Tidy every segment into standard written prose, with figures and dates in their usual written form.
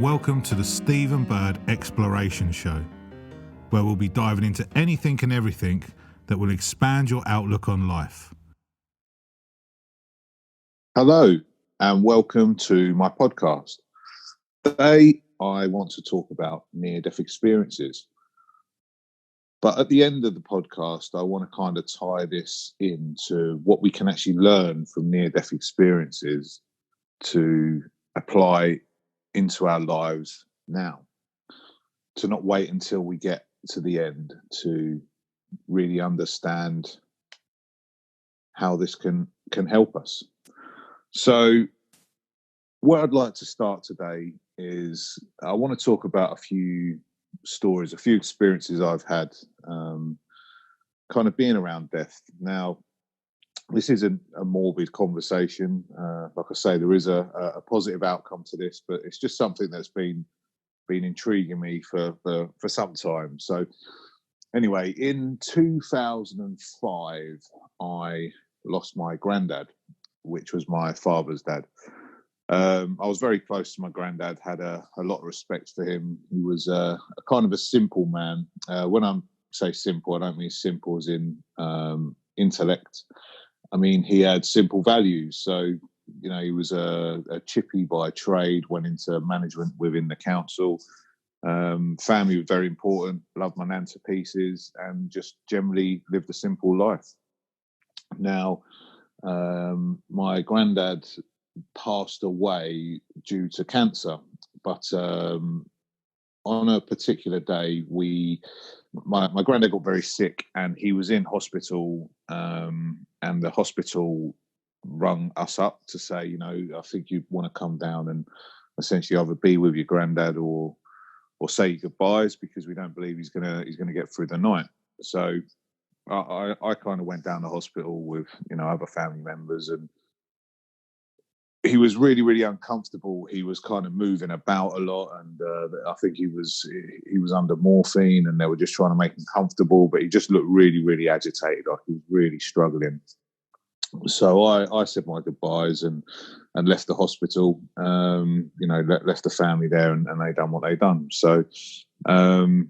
welcome to the Stephen Bird Exploration Show, where we'll be diving into anything and everything that will expand your outlook on life. Hello, and welcome to my podcast. Today, I want to talk about near-death experiences. But at the end of the podcast, I want to kind of tie this into what we can actually learn from near-death experiences to apply into our lives now, to not wait until we get to the end to really understand how this can help us. So where I'd like to start today is I want to talk about a few stories, a few experiences I've had kind of being around death. Now, this isn't a morbid conversation. Like I say, there is a positive outcome to this, but it's just something that's been intriguing me for some time. So anyway, in 2005, I lost my granddad, which was my father's dad. I was very close to my granddad, had a lot of respect for him. He was a kind of a simple man. When I say simple, I don't mean simple as in intellect. I mean, he had simple values. So, you know, he was a chippy by trade, went into management within the council. Family was very important, loved my nan to pieces, and just generally lived a simple life. Now, my granddad passed away due to cancer, but on a particular day, my granddad got very sick, and he was in hospital, and the hospital rung us up to say, you know, I think you want to come down and essentially either be with your granddad or say goodbyes, because we don't believe he's gonna get through the night. So I kind of went down to hospital with, you know, other family members, and he was really, really uncomfortable. He was kind of moving about a lot, and I think he was under morphine, and they were just trying to make him comfortable. But he just looked really, really agitated, like he was really struggling. So I said my goodbyes and left the hospital. You know, left the family there, and they done what they done. So kind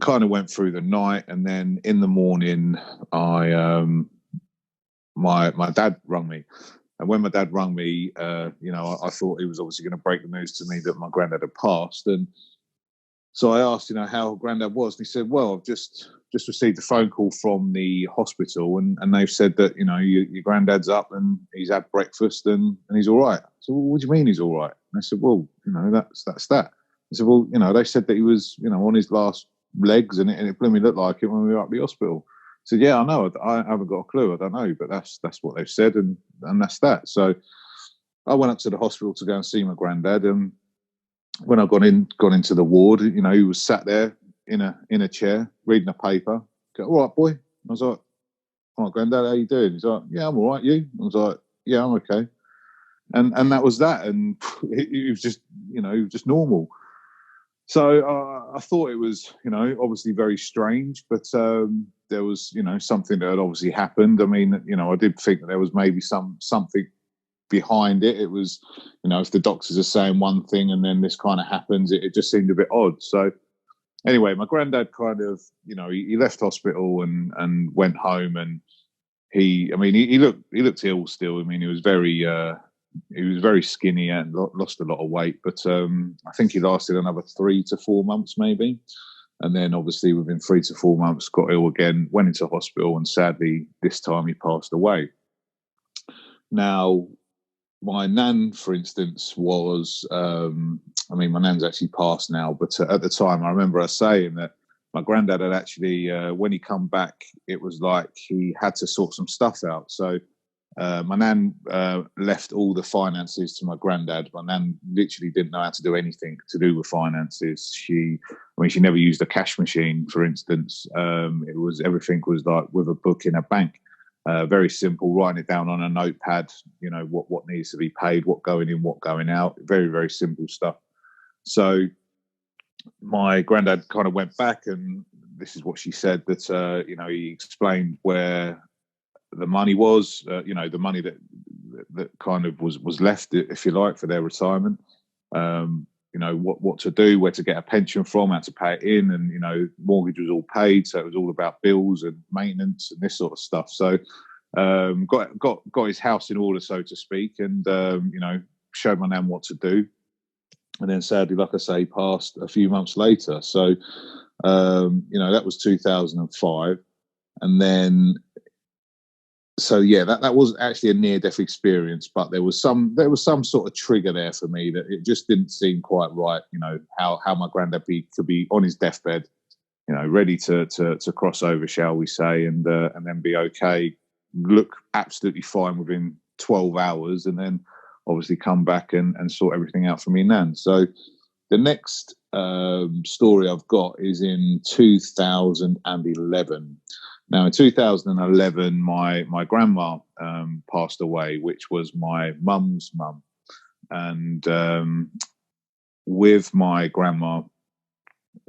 of went through the night, and then in the morning, my dad rang me. And when my dad rang me, you know, I thought he was obviously going to break the news to me that my granddad had passed. And so I asked, you know, how granddad was. And he said, well, I've just received a phone call from the hospital, and they've said that, you know, your granddad's up and he's had breakfast and he's all right. So, well, what do you mean he's all right? And I said, well, you know, that's that. I said, well, you know, they said that he was, you know, on his last legs, and it blew me looked like it when we were up at the hospital. I said, yeah, I know. I haven't got a clue. I don't know, but that's what they've said, and that's that. So I went up to the hospital to go and see my granddad, and when I got into the ward, you know, he was sat there in a chair reading a paper. Go, all right, boy. I was like, all right, granddad, how you doing? He's like, yeah, I'm all right. You? I was like, yeah, I'm okay. And that was that. And it was just, you know, just normal. So I thought it was, you know, obviously very strange, but there was, you know, something that had obviously happened. I mean, you know, I did think that there was maybe something behind it. It was, you know, if the doctors are saying one thing and then this kind of happens, it just seemed a bit odd. So anyway, my granddad kind of, you know, he left hospital and went home, and he looked ill still. I mean, he was very skinny and lost a lot of weight, but I think he lasted another 3 to 4 months maybe. And then obviously within 3 to 4 months got ill again, went into hospital, and sadly this time he passed away. Now, my nan, for instance, was, I mean, my nan's actually passed now, but at the time I remember her saying that my granddad had actually, when he come back, it was like he had to sort some stuff out. So my nan left all the finances to my granddad. My nan literally didn't know how to do anything to do with finances. She never used a cash machine, for instance. Everything was like with a book in a bank. Very simple, writing it down on a notepad, you know, what needs to be paid, what going in, what going out. Very, very simple stuff. So my granddad kind of went back, and this is what she said, that, you know, he explained where the money was, you know, the money that kind of was left, if you like, for their retirement. what to do, where to get a pension from, how to pay it in, and mortgage was all paid, so it was all about bills and maintenance and this sort of stuff. So got his house in order, so to speak, and showed my nan what to do. And then sadly, like I say, passed a few months later. So that was 2005, and then. So yeah, that was actually a near-death experience, but there was some sort of trigger there for me that it just didn't seem quite right. How my granddad could be on his deathbed, ready to cross over, shall we say, and then be okay, look absolutely fine within 12 hours, and then obviously come back and sort everything out for me nan. So the next story I've got is in 2011. Now, in 2011, my grandma passed away, which was my mum's mum. And with my grandma,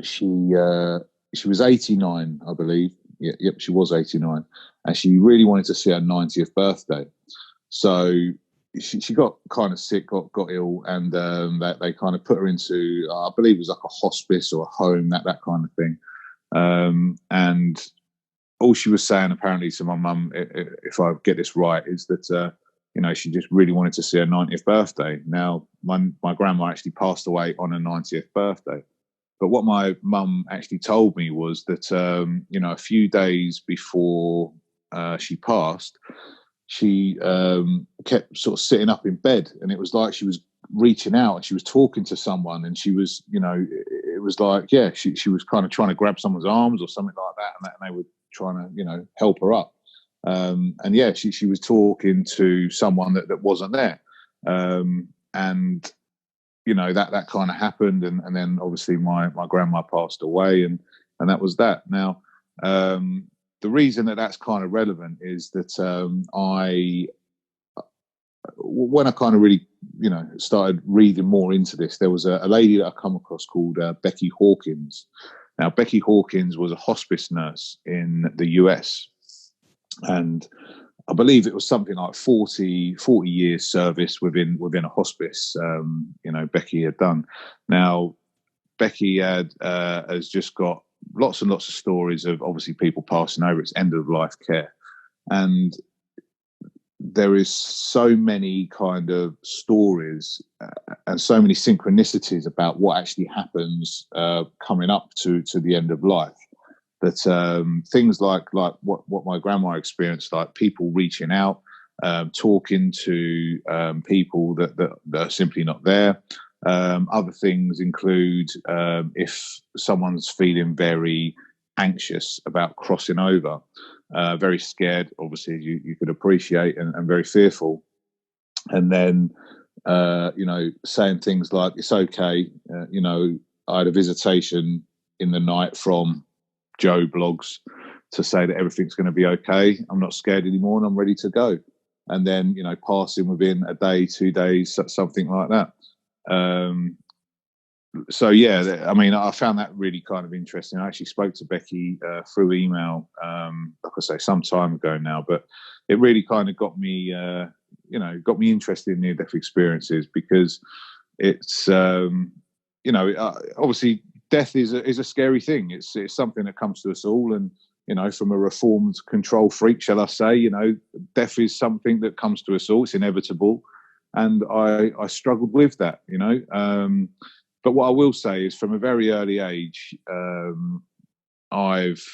she was 89, I believe. Yep, she was 89. And she really wanted to see her 90th birthday. So she got kind of sick, got ill, and they kind of put her into, I believe it was like a hospice or a home, that kind of thing. And all she was saying, apparently, to my mum, if I get this right, is that she just really wanted to see her 90th birthday. Now, my grandma actually passed away on her 90th birthday, but what my mum actually told me was that a few days before she passed, she kept sort of sitting up in bed, and it was like she was reaching out and she was talking to someone, and she was, it was like, she was kind of trying to grab someone's arms or something like that, and they were trying to help her up, and she was talking to someone that wasn't there, and that kind of happened, and then obviously my grandma passed away, and that was that. Now the reason that's kind of relevant is that when I kind of really started reading more into this, there was a lady that I come across called Becky Hawkins. Now, Becky Hawkins was a hospice nurse in the US, and I believe it was something like 40 years service within a hospice, Becky had done. Now, Becky has just got lots and lots of stories of obviously people passing over. It's end of life care. And there is so many kind of stories and so many synchronicities about what actually happens coming up to the end of life, that things like what my grandma experienced, like people reaching out, talking to people that are simply not there. Other things include if someone's feeling very anxious about crossing over, very scared, obviously, as you could appreciate, and very fearful. And then, saying things like, it's okay, I had a visitation in the night from Joe Blogs to say that everything's going to be okay. I'm not scared anymore and I'm ready to go. And then, passing within a day, 2 days, something like that. So yeah, I mean, I found that really kind of interesting. I actually spoke to Becky through email, like I say, some time ago now, but it really kind of got me interested in near-death experiences, because it's, obviously death is a scary thing. It's something that comes to us all, and from a reformed control freak, shall I say, death is something that comes to us all. It's inevitable, and I struggled with that, But what I will say is, from a very early age, I've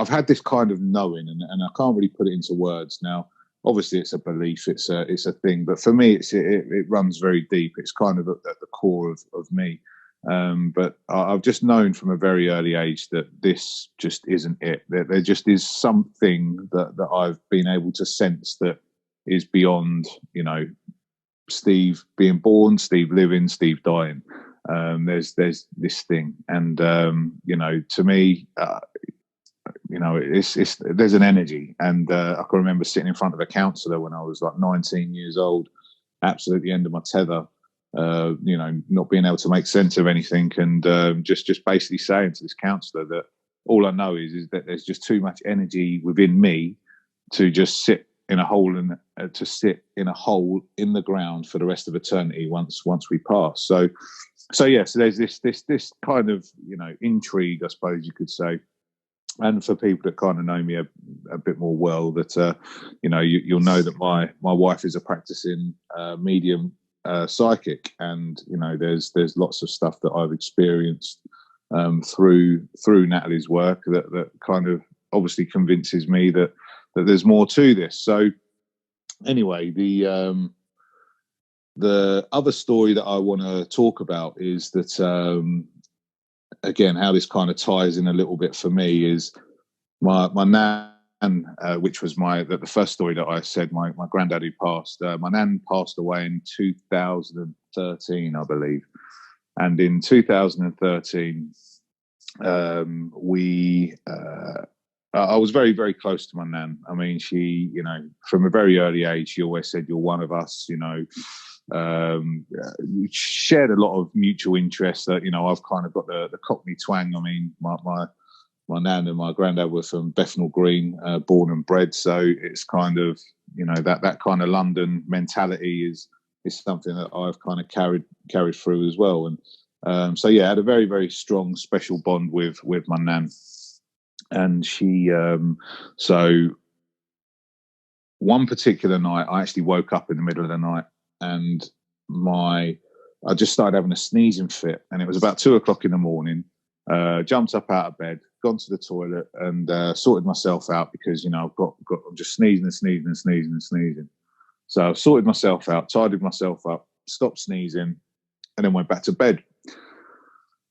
had this kind of knowing, and I can't really put it into words. Now, obviously, it's a belief, it's a thing, but for me, it runs very deep. It's kind of at the core of me. But I've just known from a very early age that this just isn't it. There just is something that I've been able to sense that is beyond, Steve being born, Steve living, Steve dying. There's this thing, and to me, it's there's an energy, and I can remember sitting in front of a counsellor when I was like 19 years old, absolutely end of my tether, not being able to make sense of anything, and just basically saying to this counsellor that all I know is that there's just too much energy within me to just sit in a hole and to sit in a hole in the ground for the rest of eternity once we pass. So there's this kind of, you know, intrigue, I suppose you could say. And for people that kind of know me a bit more well, that you know, you'll know that my wife is a practicing medium psychic, and you know, there's lots of stuff that I've experienced through Natalie's work that kind of obviously convinces me that there's more to this. So anyway, the other story that I want to talk about is that again, how this kind of ties in a little bit for me is my nan, which was the first story that I said, my granddad who passed. My nan passed away in 2013, I believe. And in 2013, I was very, very close to my nan. I mean, she, you know, from a very early age, she always said, "You're one of us," you know. We shared a lot of mutual interests. That, you know, I've kind of got the Cockney twang. I mean, my nan and my granddad were from Bethnal Green, born and bred. So it's kind of, you know, that kind of London mentality is something that I've kind of carried through as well. And so yeah, I had a very, very strong, special bond with my nan. And she, so one particular night, I actually woke up in the middle of the night, and I just started having a sneezing fit, and it was about 2:00 in the morning. Jumped up out of bed, gone to the toilet, and sorted myself out because, you know, I'm just sneezing. So I sorted myself out, tidied myself up, stopped sneezing, and then went back to bed.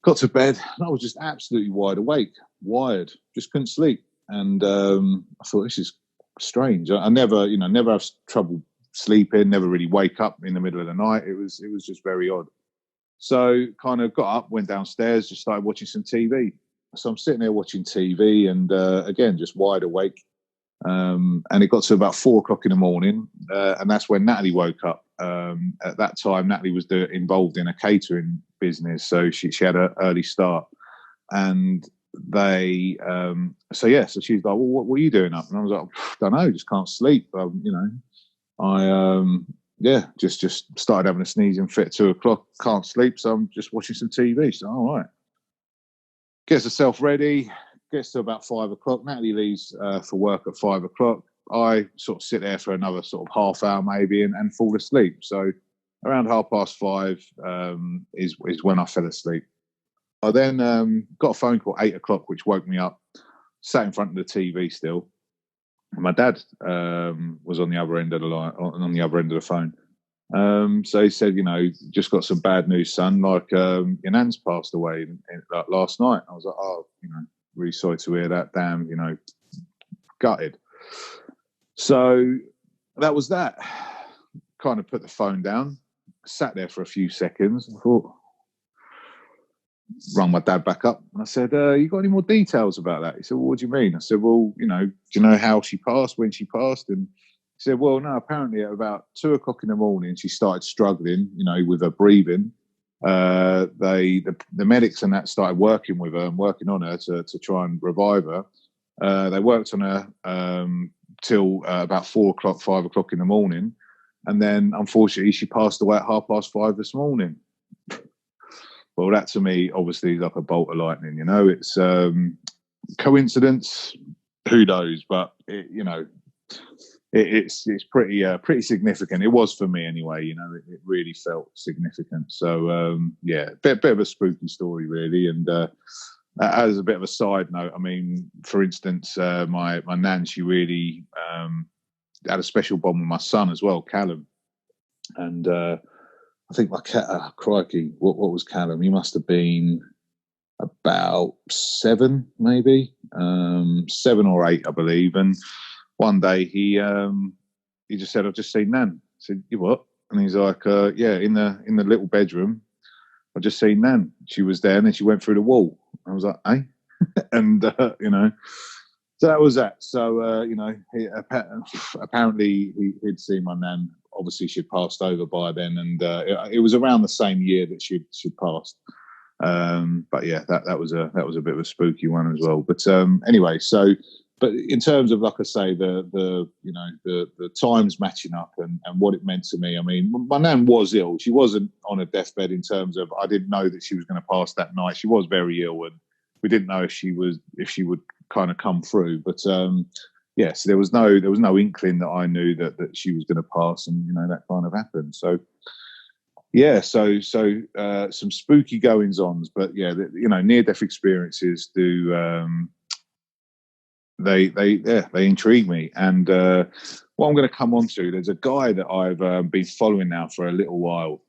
Got to bed, and I was just absolutely wide awake, wired, just couldn't sleep. And I thought, this is strange. I never have trouble sleeping, never really wake up in the middle of the night. It was just very odd. So kind of got up, went downstairs, just started watching some TV. So I'm sitting there watching TV, and again, just wide awake. And it got to about 4:00 in the morning, and that's when Natalie woke up. At that time, Natalie was involved in a catering business, so she had an early start. And they, so she's like, "Well, what are you doing up?" And I was like, "I don't know, just can't sleep." You know, I just started having a sneezing fit at 2:00, can't sleep, so I'm just watching some TV. So all right, gets herself ready. Gets to about 5:00. Natalie leaves for work at 5:00. I sort of sit there for another sort of half hour maybe and fall asleep. So around 5:30 is when I fell asleep. I then got a phone call at 8:00, which woke me up. Sat in front of the TV still. My dad was on the other end of the line, on the other end of the phone. So he said, "You know, just got some bad news, son. Like your nan's passed away like last night." I was like, "Oh, you know, really sorry to hear that. Damn, you know, gutted." So that was that. Kind of put the phone down, sat there for a few seconds. I thought, rung my dad back up, and I said, "You got any more details about that?" He said, "Well, what do you mean?" I said, "Well, you know, do you know how she passed, when she passed?" And he said, "Well, no, apparently at about 2:00 in the morning, she started struggling, you know, with her breathing. The medics and that started working with her and working on her to try and revive her. They worked on her till about 4:00, 5:00 in the morning, and then unfortunately she passed away at 5:30 this morning." Well, that to me obviously is like a bolt of lightning. You know, it's coincidence, who knows? But you know, it's pretty significant. It was for me anyway. You know, it really felt significant. So yeah, bit of a spooky story really. And as a bit of a side note, I mean, for instance, my nan, she really had a special bond with my son as well, Callum. And I think my cat, crikey, what was Callum? He must have been about 7, maybe 7 or 8, I believe. And one day he just said, "I've just seen Nan." I said, "You what?" And he's like, "Yeah, in the little bedroom. I just seen Nan. She was there, and then she went through the wall." I was like, "Eh?" And you know, so that was that. So you know, apparently he'd seen my Nan. Obviously, she'd passed over by then, and it was around the same year that she'd passed. But yeah, that was a bit of a spooky one as well. But anyway, so but in terms of, like I say, the times matching up and what it meant to me. I mean, my nan was ill. She wasn't on a deathbed in terms of, I didn't know that she was going to pass that night. She was very ill, and we didn't know if she would kind of come through. But yes, there was no inkling that I knew that she was going to pass, and that kind of happened. So yeah, so some spooky goings ons, but yeah, near death experiences do. They intrigue me, and what I'm going to come on to, there's a guy that I've been following now for a little while.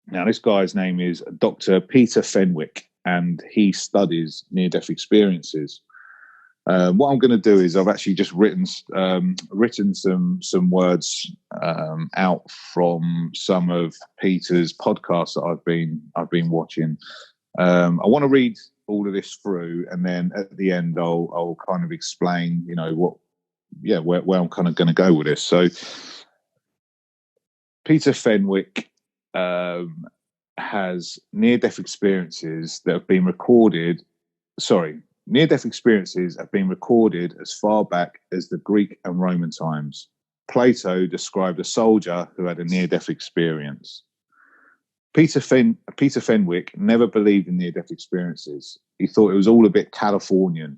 Now, this guy's name is Dr. Peter Fenwick, and he studies near-death experiences. What I'm going to do is I've actually just written some words out from some of Peter's podcasts that I've been watching. I want to read all of this through, and then at the end I'll kind of explain where I'm kind of going to go with this. So Peter Fenwick has near-death experiences that have been recorded. Near-death experiences have been recorded as far back as the Greek and Roman times. Plato described a soldier who had a near-death experience. Peter Fenwick never believed in near-death experiences. He thought it was all a bit Californian.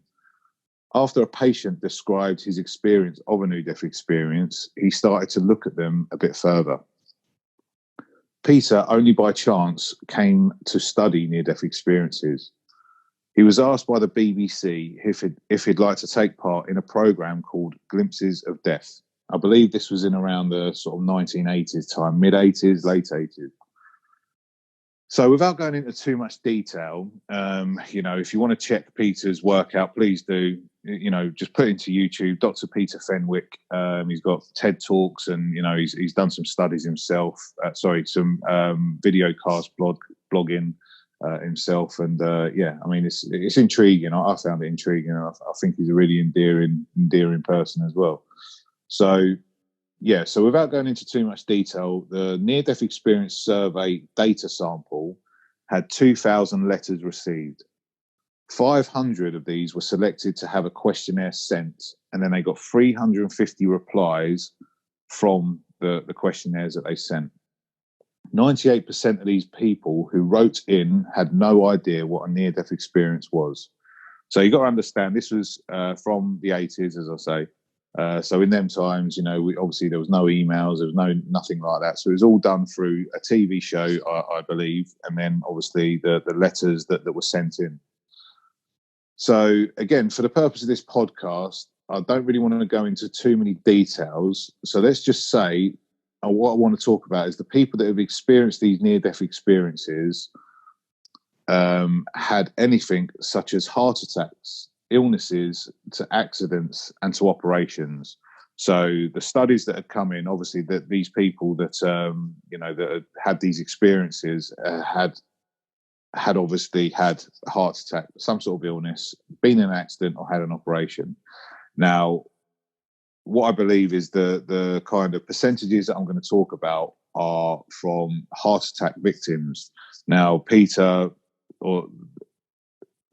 After a patient described his experience of a near-death experience, he started to look at them a bit further. Peter only by chance came to study near-death experiences. He was asked by the BBC if he'd like to take part in a programme called Glimpses of Death. I believe this was in around the sort of 1980s time, mid-80s, late 80s. So without going into too much detail, if you want to check Peter's work out, please do. Just put into YouTube, Dr. Peter Fenwick. He's got TED Talks, and he's done some studies himself. Some video cast blogging himself, and I mean it's intriguing. I found it intriguing. I think he's a really endearing person as well. So without going into too much detail, the near-death experience survey data sample had 2,000 letters received. 500 of these were selected to have a questionnaire sent, and then they got 350 replies from the questionnaires that they sent. 98% of these people who wrote in had no idea what a near-death experience was. So you've got to understand, this was from the 80s, as I say. So in them times, obviously there was no emails, there was nothing like that. So it was all done through a TV show, I believe, and then obviously the letters that were sent in. So again, for the purpose of this podcast, I don't really want to go into too many details. So let's just say, what I want to talk about is the people that have experienced these near-death experiences had anything such as heart attacks, illnesses, to accidents, and to operations. So the studies that had come in, obviously, that these people that that had these experiences had obviously had a heart attack, some sort of illness, been in an accident, or had an operation. Now, what I believe is the kind of percentages that I'm going to talk about are from heart attack victims. Now,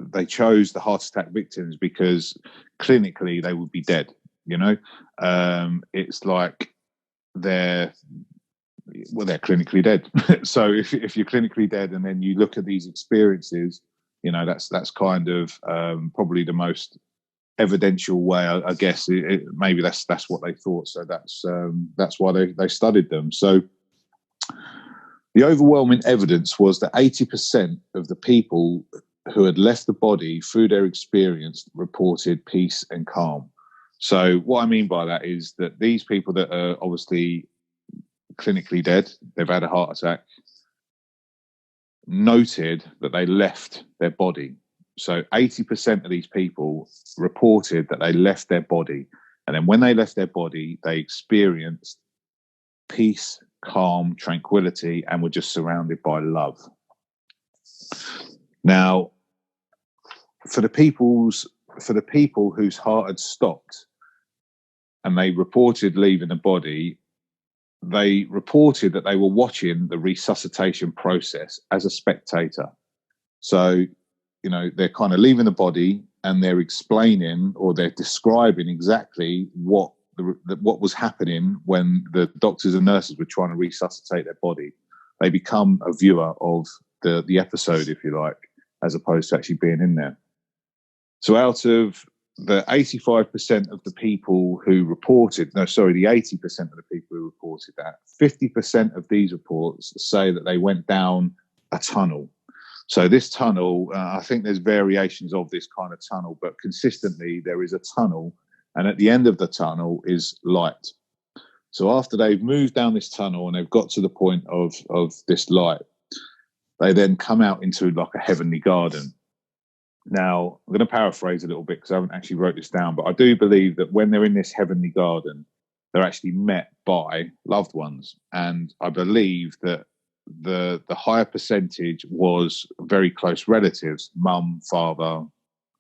they chose the heart attack victims because clinically they would be dead. It's like they're clinically dead. So if you're clinically dead, and then you look at these experiences, that's kind of probably the most evidential way, I guess. Maybe that's what they thought. So that's why they studied them. So the overwhelming evidence was that 80% of the people who had left the body through their experience reported peace and calm. So what I mean by that is that these people that are obviously clinically dead, they've had a heart attack, noted that they left their body. So 80% of these people reported that they left their body. And then when they left their body, they experienced peace, calm, tranquility, and were just surrounded by love. Now, for the people whose heart had stopped and they reported leaving the body, they reported that they were watching the resuscitation process as a spectator. So, they're kind of leaving the body, and they're explaining or they're describing exactly what was happening when the doctors and nurses were trying to resuscitate their body. They become a viewer of the episode, if you like, as opposed to actually being in there. So out of the 85% of the people who reported, the 80% of the people who reported that, 50% of these reports say that they went down a tunnel. So this tunnel, I think there's variations of this kind of tunnel, but consistently there is a tunnel, and at the end of the tunnel is light. So after they've moved down this tunnel and they've got to the point of this light, they then come out into like a heavenly garden. Now, I'm going to paraphrase a little bit because I haven't actually wrote this down, but I do believe that when they're in this heavenly garden, they're actually met by loved ones. And I believe that the higher percentage was very close relatives, mum, father,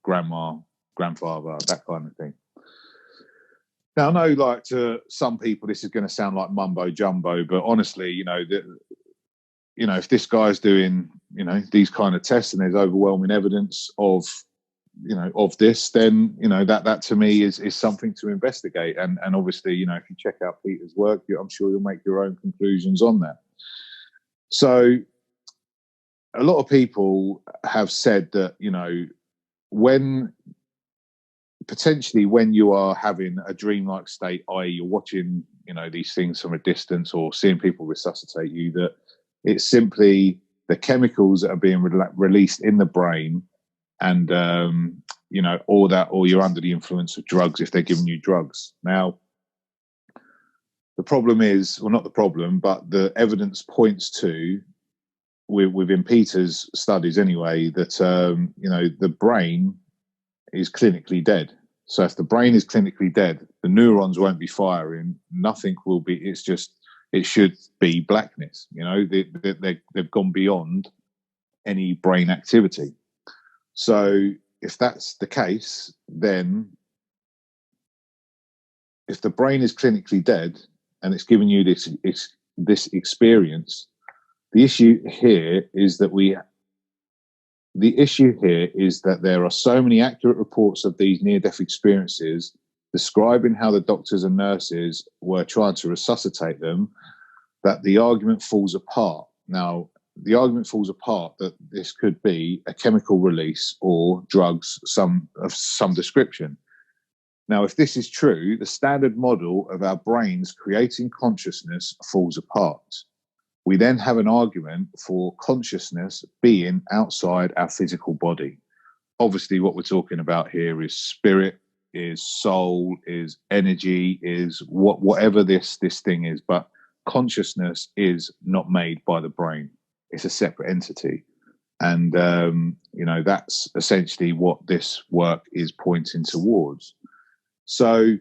grandma, grandfather, that kind of thing. Now, I know, like, to some people, this is going to sound like mumbo jumbo, but honestly, if this guy's doing, these kind of tests and there's overwhelming evidence of this, then, that to me is something to investigate. And obviously, if you check out Peter's work, I'm sure you'll make your own conclusions on that. So a lot of people have said that, when you are having a dreamlike state, i.e. you're watching, these things from a distance or seeing people resuscitate you, that it's simply the chemicals that are being released in the brain, and or you're under the influence of drugs if they're giving you drugs. Now, the problem is, well, not the problem, but the evidence points to, within Peter's studies anyway, that the brain is clinically dead. So if the brain is clinically dead, the neurons won't be firing. Nothing will be. It should be blackness. They've gone beyond any brain activity. So if that's the case, then if the brain is clinically dead and it's giving you this experience, the issue here is that there are so many accurate reports of these near-death experiences describing how the doctors and nurses were trying to resuscitate them, that the argument falls apart. Now, the argument falls apart that this could be a chemical release or drugs of some description. Now, if this is true, the standard model of our brains creating consciousness falls apart. We then have an argument for consciousness being outside our physical body. Obviously, what we're talking about here is spirit, is soul, is energy, is whatever this thing is. But consciousness is not made by the brain. It's a separate entity. And, that's essentially what this work is pointing towards. So,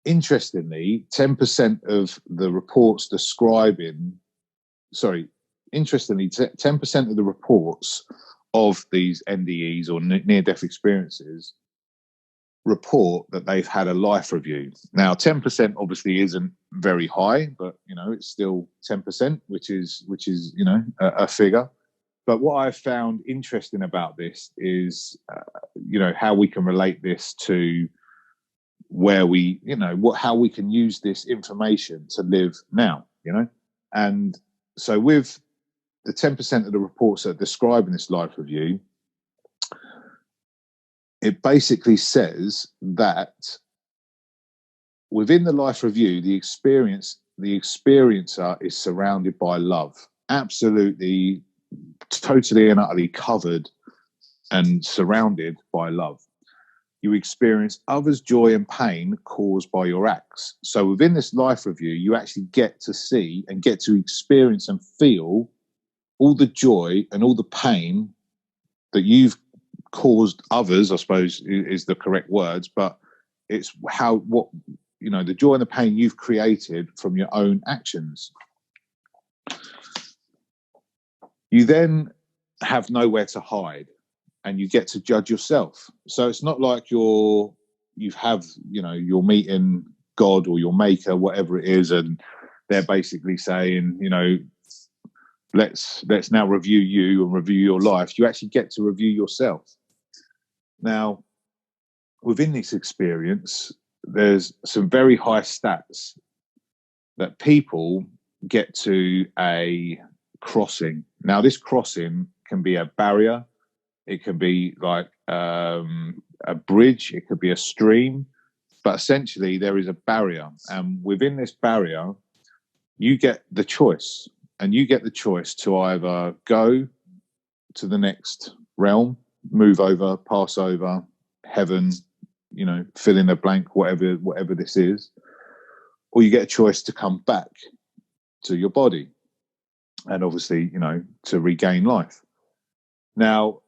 interestingly, 10% of the reports 10% of the reports of these NDEs or near-death experiences report that they've had a life review. Now, 10% obviously isn't very high, but, it's still 10%, which is a figure. But what I found interesting about this is, how we can relate this to where how we can use this information to live now, And so with the 10% of the reports that are describing this life review, it basically says that within the life review, the experiencer is surrounded by love, absolutely, totally and utterly covered and surrounded by love. You experience others' joy and pain caused by your acts. So within this life review, you actually get to see and get to experience and feel all the joy and all the pain that you've caused others, I suppose is the correct words, but it's the joy and the pain you've created from your own actions. You then have nowhere to hide and you get to judge yourself. So it's not like you're meeting God or your maker, whatever it is, and they're basically saying, let's now review you and review your life. You actually get to review yourself. Now, within this experience, there's some very high stats that people get to a crossing. Now, this crossing can be a barrier. It can be like a bridge. It could be a stream. But essentially, there is a barrier. And within this barrier, you get the choice. And you get the choice to either go to the next realm, move over, pass over, heaven, fill in a blank, whatever this is, or you get a choice to come back to your body and obviously, to regain life. Now,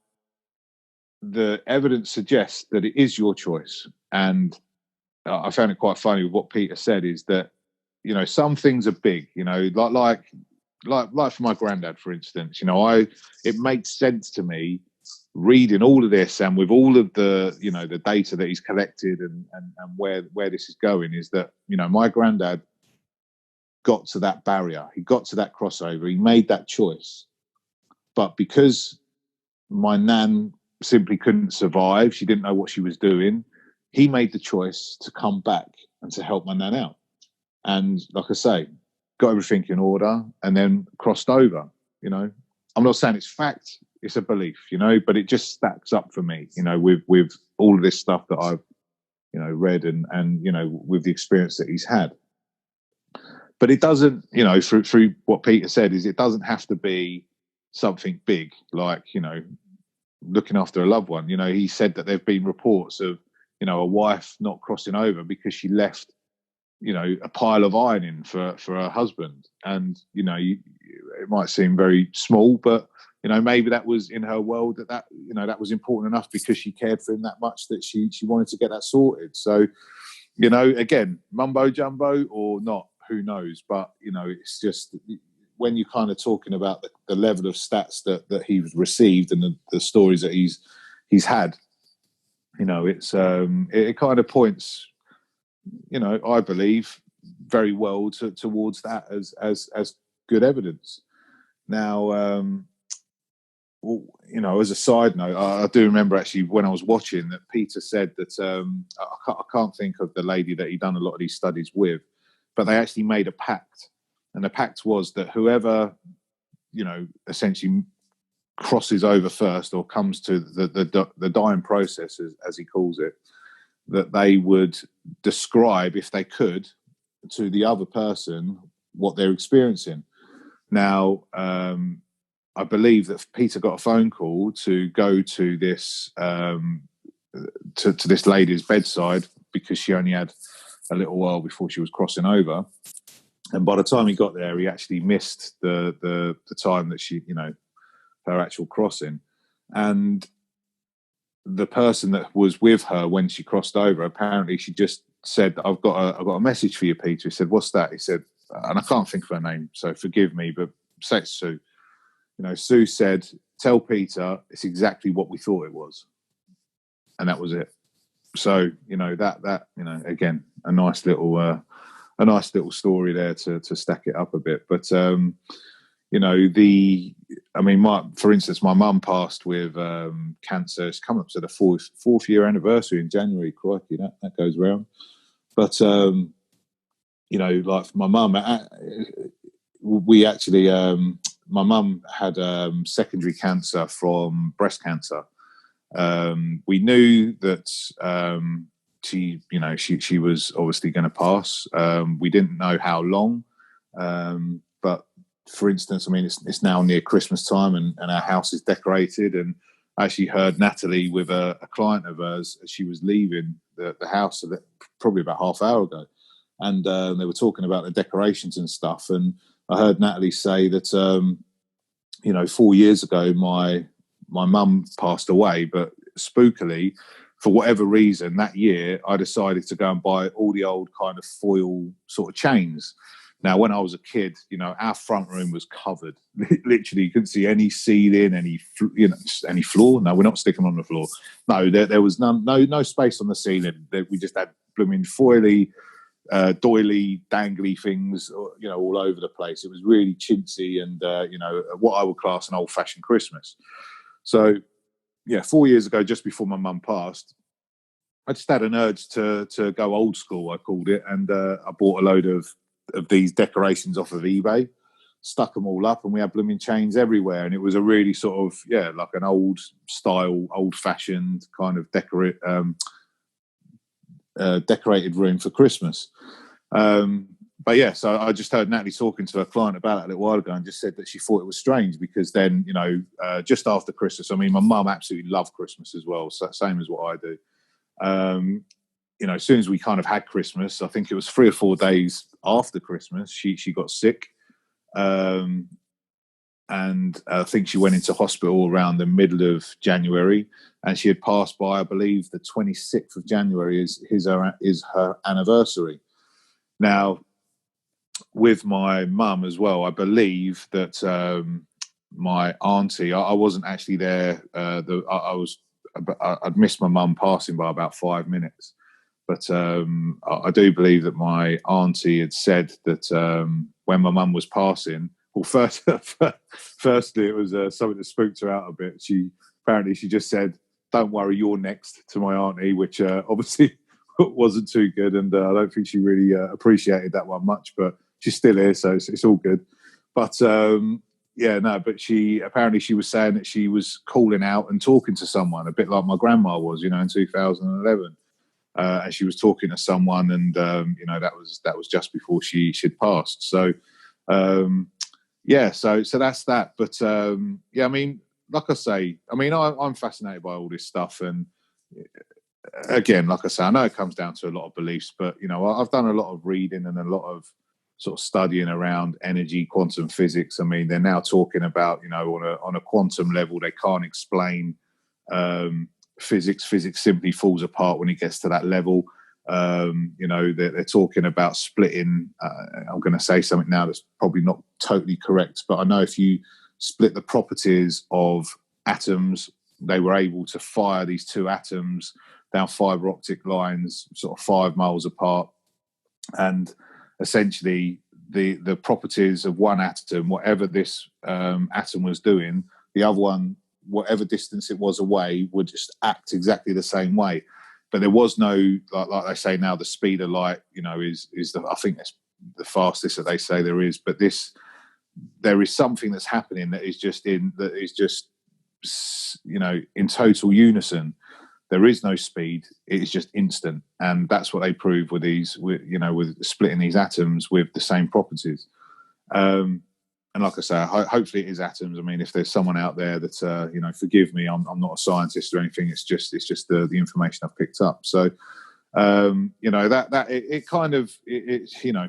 the evidence suggests that it is your choice. And I found it quite funny with what Peter said is that, some things are big, like for my granddad, for instance, it makes sense to me reading all of this and with all of the, the data that he's collected and where this is going is that, my granddad got to that barrier. He got to that crossover. He made that choice. But because my nan simply couldn't survive, she didn't know what she was doing, he made the choice to come back and to help my nan out. And like I say, got everything in order and then crossed over. I'm not saying it's fact, it's a belief, but it just stacks up for me, with all of this stuff that I've, read and with the experience that he's had. But it doesn't, through what Peter said, is it doesn't have to be something big, like, looking after a loved one. He said that there have been reports of, a wife not crossing over because she left, a pile of ironing for her husband. And, it might seem very small, but, maybe that was in her world that was important enough because she cared for him that much that she wanted to get that sorted. So, again, mumbo jumbo or not, who knows? But, it's just when you're kind of talking about the level of stats that he's received and the stories that he's had, it's it kind of points, I believe very well towards that as good evidence. Now, as a side note, I do remember actually when I was watching that Peter said that I can't think of the lady that he'd done a lot of these studies with, but they actually made a pact, and the pact was that whoever, essentially crosses over first or comes to the dying process, as he calls it, that they would describe, if they could, to the other person what they're experiencing. Now, I believe that Peter got a phone call to go to this to this lady's bedside because she only had a little while before she was crossing over, and by the time he got there, he actually missed the time that she, her actual crossing. And the person that was with her when she crossed over, apparently she just said, I've got a message for you, Peter. He said, what's that? He said, and I can't think of her name, so forgive me, but say it's Sue. Sue said, tell Peter it's exactly what we thought it was. And that was it. So, that again, a nice little story there to stack it up a bit. But, for instance, my mum passed with cancer. It's come up to the fourth year anniversary in January. Crikey, that goes round. But, like my mum, we actually, my mum had secondary cancer from breast cancer. We knew that she was obviously going to pass. We didn't know how long, but for instance, it's now near Christmas time and our house is decorated. And I actually heard Natalie with a client of hers as she was leaving the house probably about half hour ago. And they were talking about the decorations and stuff. And I heard Natalie say that, 4 years ago, my mum passed away, but spookily, for whatever reason, that year, I decided to go and buy all the old kind of foil sort of chains. Now, when I was a kid, our front room was covered. Literally, you couldn't see any ceiling, any floor. No, we're not sticking on the floor. No, there was no space on the ceiling. We just had blooming foily, doily, dangly things, all over the place. It was really chintzy and, what I would class an old-fashioned Christmas. So 4 years ago, just before my mum passed, I just had an urge to go old school, I called it, and I bought a load of these decorations off of eBay, stuck them all up, and we had blooming chains everywhere. And it was a really sort of, like an old style, old fashioned kind of decorated room for Christmas. But yeah, so I just heard Natalie talking to her client about it a little while ago, and just said that she thought it was strange because then, just after Christmas, I mean, my mum absolutely loved Christmas as well, so same as what I do. As soon as we kind of had Christmas, I think it was 3 or 4 days after Christmas, she got sick. And I think she went into hospital around the middle of January, and she had passed by, I believe, the 26th of January is her anniversary. Now, with my mum as well, I believe that my auntie, I wasn't actually there. I'd missed my mum passing by about 5 minutes. But I do believe that my auntie had said that when my mum was passing, well, firstly, it was something that spooked her out a bit. She just said, "Don't worry, you're next," to my auntie, which obviously wasn't too good. And I don't think she really appreciated that one much, but she's still here, so it's all good. But but she was saying that she was calling out and talking to someone, a bit like my grandma was, in 2011. And she was talking to someone, and that was just before she'd passed. So so that's that. But I mean, like I say, I mean, I'm fascinated by all this stuff, and again, like I say, I know it comes down to a lot of beliefs, but I've done a lot of reading and a lot of sort of studying around energy, quantum physics. I mean, they're now talking about, on a quantum level, they can't explain physics. Physics simply falls apart when it gets to that level. They're talking about splitting. I'm going to say something now that's probably not totally correct, but I know if you split the properties of atoms, they were able to fire these two atoms down fiber optic lines, sort of 5 miles apart, and essentially the properties of one atom, whatever this atom was doing, the other one, whatever distance it was away, would just act exactly the same way. But there was no, like they say now, the speed of light, is I think that's the fastest that they say there is. But there is something that's happening that is just in total unison. There is no speed; it is just instant, and that's what they prove with with splitting these atoms with the same properties. And like I say, hopefully it is atoms. I mean, if there's someone out there that forgive me, I'm not a scientist or anything. It's just the information I've picked up. So it kind of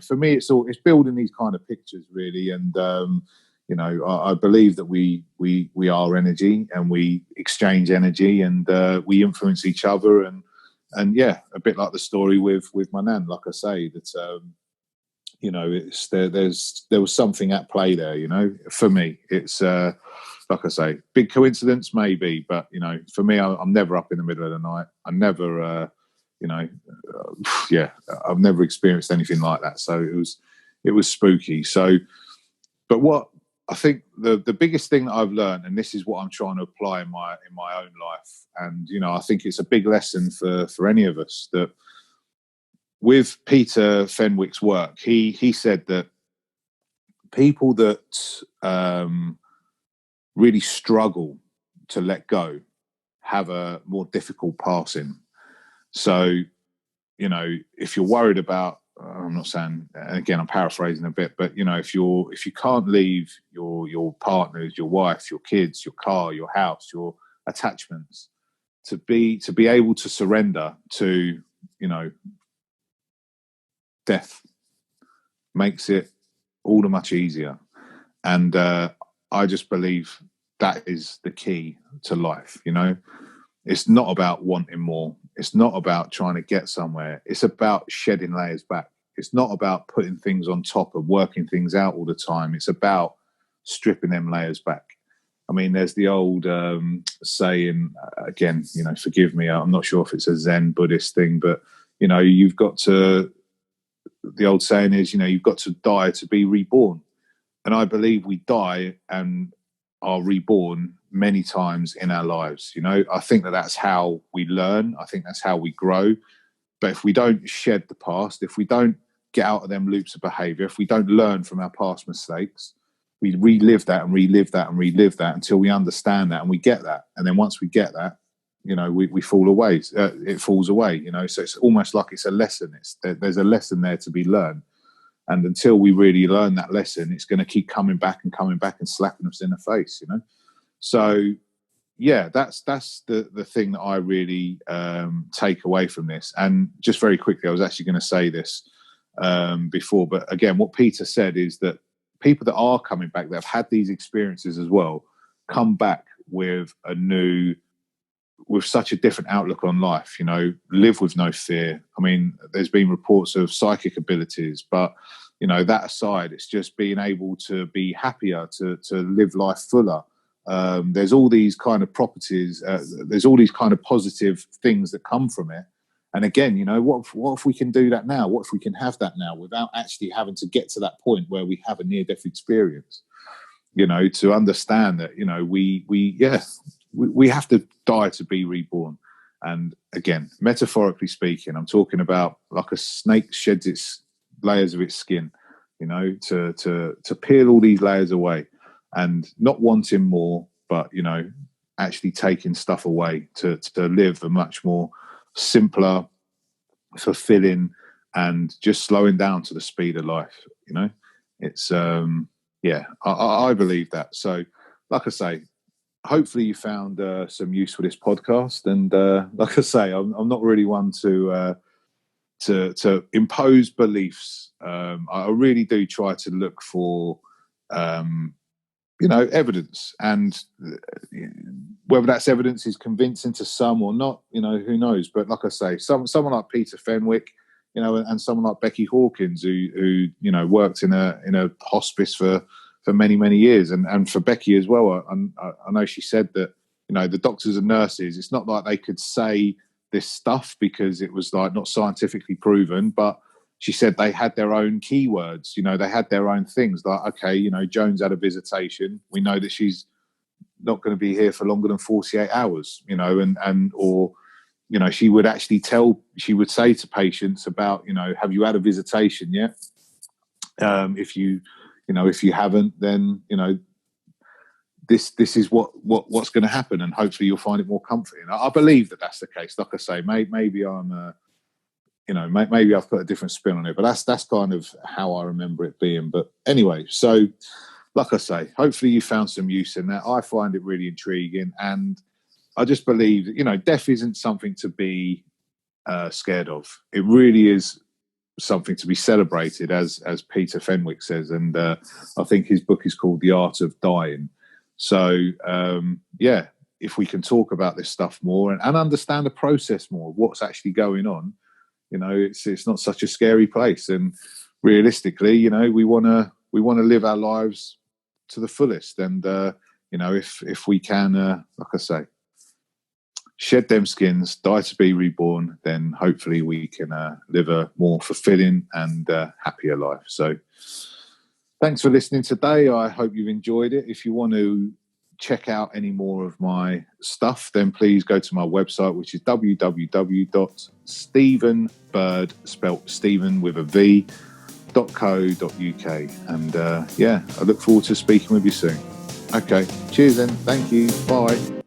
for me, it's building these kind of pictures really, and I believe that we are energy, and we exchange energy, and we influence each other, and a bit like the story with my nan. Like I say, that there was something at play there. For me, it's like I say, big coincidence maybe, but for me, I'm never up in the middle of the night. I never, I've never experienced anything like that. So it was spooky. So, but what I think the biggest thing that I've learned, and this is what I'm trying to apply in my own life, and I think it's a big lesson for any of us, that with Peter Fenwick's work, he said that people that really struggle to let go have a more difficult passing. So, if you're worried about, I'm not saying, again, I'm paraphrasing a bit, but if you can't leave your partners, your wife, your kids, your car, your house, your attachments, to be able to surrender to death makes it all the much easier. And I just believe that is the key to life. It's not about wanting more. It's not about trying to get somewhere. It's about shedding layers back. It's not about putting things on top and working things out all the time. It's about stripping them layers back. I mean, there's the old saying, again, forgive me, I'm not sure if it's a Zen Buddhist thing, but, you've got to, the old saying is, you've got to die to be reborn. And I believe we die and are reborn many times in our lives. I think that's how we learn. I think that's how we grow. But if we don't shed the past, if we don't get out of them loops of behavior, if we don't learn from our past mistakes, we relive that and relive that and relive that until we understand that and we get that. And then once we get that, we fall away. It falls away, so it's almost like it's a lesson. There's a lesson there to be learned. And until we really learn that lesson, it's going to keep coming back and slapping us in the face, So, yeah, that's the thing that I really take away from this. And just very quickly, I was actually going to say this before, but again, what Peter said is that people that are coming back, that have had these experiences as well, come back with such a different outlook on life, live with no fear. I mean, there's been reports of psychic abilities, but, that aside, it's just being able to be happier, to live life fuller. There's all these kind of properties, there's all these kind of positive things that come from it. And again, what if we can do that now? What if we can have that now without actually having to get to that point where we have a near-death experience? To understand that, we have to die to be reborn. And again, metaphorically speaking, I'm talking about like a snake sheds its layers of its skin, to peel all these layers away and not wanting more, but, actually taking stuff away to live a much more simpler, fulfilling, and just slowing down to the speed of life. It's I believe that. So like I say, hopefully you found some use for this podcast. And like I say, I'm not really one to impose beliefs. I really do try to look for evidence, and whether that's evidence is convincing to some or not, who knows. But like I say, someone like Peter Fenwick, and someone like Becky Hawkins, who worked in a hospice for many years, and for Becky as well. I know she said that the doctors and nurses, it's not like they could say this stuff because it was like not scientifically proven, but she said they had their own keywords, they had their own things like, okay, Joan's had a visitation. We know that she's not going to be here for longer than 48 hours, or she would actually she would say to patients about, have you had a visitation yet? If you haven't, then, this is what's going to happen, and hopefully you'll find it more comforting. I believe that that's the case. Like I say, maybe I'm, maybe I've put a different spin on it, but that's kind of how I remember it being. But anyway, so like I say, hopefully you found some use in that. I find it really intriguing, and I just believe that, death isn't something to be scared of. It really is something to be celebrated, as Peter Fenwick says. And I think his book is called The Art of Dying. So, if we can talk about this stuff more and understand the process more, what's actually going on, it's not such a scary place. And realistically, we want to live our lives to the fullest. And, if we can, like I say, shed them skins, die to be reborn, then hopefully we can live a more fulfilling and happier life. So thanks for listening today. I hope you've enjoyed it. If you want to check out any more of my stuff, then please go to my website, which is www.stephenbird, spelt Stephen with a V, .co.uk. And I look forward to speaking with you soon. Okay, cheers then. Thank you. Bye.